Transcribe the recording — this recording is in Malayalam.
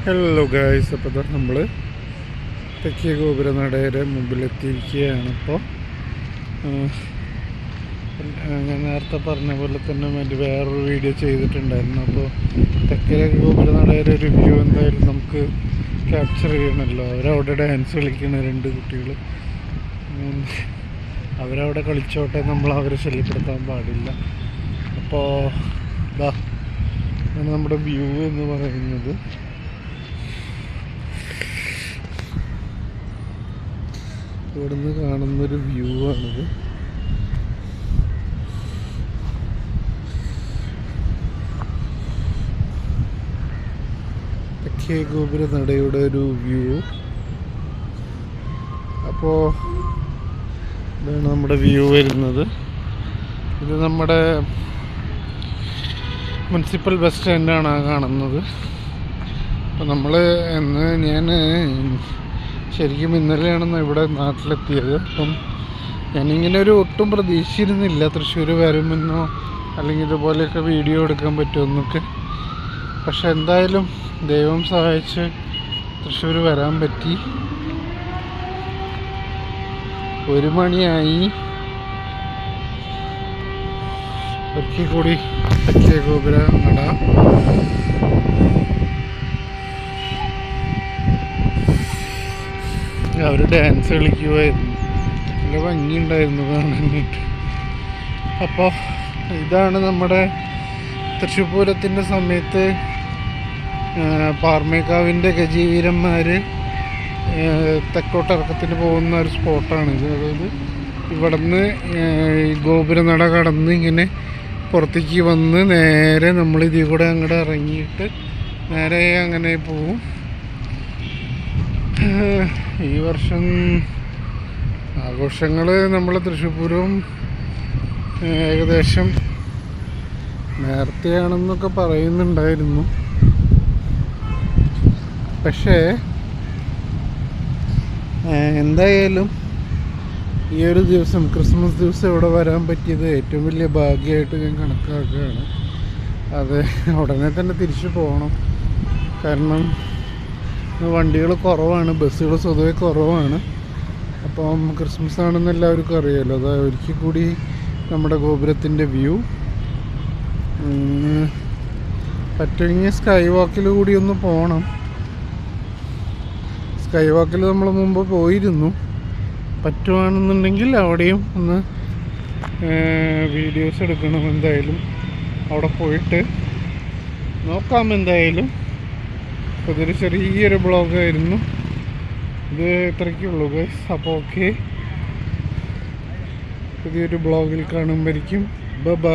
ഹലോ ഗായ്സ്, അപ്പോൾ നമ്മൾ തെക്കേ ഗോപുരനടയുടെ മുമ്പിലെത്തിയിരിക്കുകയാണ്. ഇപ്പോൾ ഞാൻ നേരത്തെ പറഞ്ഞ പോലെ തന്നെ വേറൊരു വീഡിയോ ചെയ്തിട്ടുണ്ടായിരുന്നു. അപ്പോൾ തെക്കേ ഗോപുരനടയുടെ ഒരു വ്യൂ എന്തായാലും നമുക്ക് ക്യാപ്ചർ ചെയ്യണമല്ലോ. അവരവിടെ ഡാൻസ് കളിക്കുന്ന രണ്ട് കുട്ടികൾ, അവരവിടെ കളിച്ചോട്ടെ, നമ്മൾ അവരെ ശല്യപ്പെടുത്താൻ പാടില്ല. അപ്പോൾ ഇതാ നമ്മുടെ വ്യൂ എന്ന് പറയുന്നത്. ഇവിടുന്ന് കാണുന്നൊരു വ്യൂ ആണിത്. തെക്കേ ഗോപുരനടയുടെ ഒരു വ്യൂ. അപ്പോൾ ഇതാണ് നമ്മുടെ വ്യൂ വരുന്നത്. ഇത് നമ്മുടെ മുനിസിപ്പൽ ബസ് സ്റ്റാൻഡാണ് കാണുന്നത്. അപ്പോൾ ഞാൻ ശരിക്കും ഇന്നലെയാണ് ഇവിടെ നാട്ടിലെത്തിയത്. അപ്പം ഞാനിങ്ങനെ ഒട്ടും പ്രതീക്ഷിച്ചിരുന്നില്ല തൃശ്ശൂർ വരുമെന്നോ അല്ലെങ്കിൽ ഇതുപോലെയൊക്കെ വീഡിയോ എടുക്കാൻ പറ്റുമെന്നൊക്കെ. പക്ഷെ എന്തായാലും ദൈവം സഹായിച്ച് തൃശ്ശൂർ വരാൻ പറ്റി. 1 മണിയായി. ഒരിക്കൽ കൂടി തെക്കേ ഗോപുരനട. അവർ ഡാൻസ് കളിക്കുമായിരുന്നു, നല്ല ഭംഗിയുണ്ടായിരുന്നു കാണാനായിട്ട്. അപ്പോൾ ഇതാണ് നമ്മുടെ തൃശ്ശൂർ പൂരത്തിൻ്റെ സമയത്ത് പാർമേക്കാവിൻ്റെ ഗജവീരന്മാർ തെക്കോട്ടിറക്കത്തിന് പോകുന്ന ഒരു സ്പോട്ടാണിത്. അതായത് ഇവിടുന്ന് ഗോപുരനട കടന്ന് ഇങ്ങനെ പുറത്തേക്ക് വന്ന് നേരെ നമ്മൾ ഇതിൽ കൂടെ അങ്ങോട്ട് ഇറങ്ങിയിട്ട് നേരെ അങ്ങനെ പോവും. ഈ വർഷം ആഘോഷങ്ങൾ നമ്മൾ തൃശ്ശൂർ പൂരം ഏകദേശം നേരത്തെയാണെന്നൊക്കെ പറയുന്നുണ്ടായിരുന്നു. പക്ഷേ എന്തായാലും ഈ ഒരു ദിവസം, ക്രിസ്മസ് ദിവസം ഇവിടെ വരാൻ പറ്റിയത് ഏറ്റവും വലിയ ഭാഗ്യമായിട്ട് ഞാൻ കണക്കാക്കുകയാണ്. അത് ഉടനെ തന്നെ തിരിച്ചു പോകണം. കാരണം വണ്ടികൾ കുറവാണ്, ബസ്സുകൾ സ്വതവേ കുറവാണ്. അപ്പം ക്രിസ്മസ് ആണെന്ന് എല്ലാവർക്കും അറിയാമല്ലോ. അത് ഒരിക്കൽ കൂടി നമ്മുടെ ഗോപുരത്തിൻ്റെ വ്യൂ. പറ്റുമെങ്കിൽ സ്കൈ വാക്കിൽ കൂടി ഒന്ന് പോകണം. സ്കൈ വാക്കിൽ നമ്മൾ മുമ്പ് പോയിരുന്നു. പറ്റുവാണെന്നുണ്ടെങ്കിൽ അവിടെയും ഒന്ന് വീഡിയോസ് എടുക്കണം. എന്തായാലും അവിടെ പോയിട്ട് നോക്കാം. എന്തായാലും ഇതൊരു ചെറിയൊരു ബ്ലോഗായിരുന്നു. ഇത് ഇത്രയ്ക്കുള്ളൂ ഗൈസ്. അപ്പോൾ ഓക്കെ, പുതിയൊരു ബ്ലോഗിൽ കാണുമ്പോഴേക്കും ബൈ.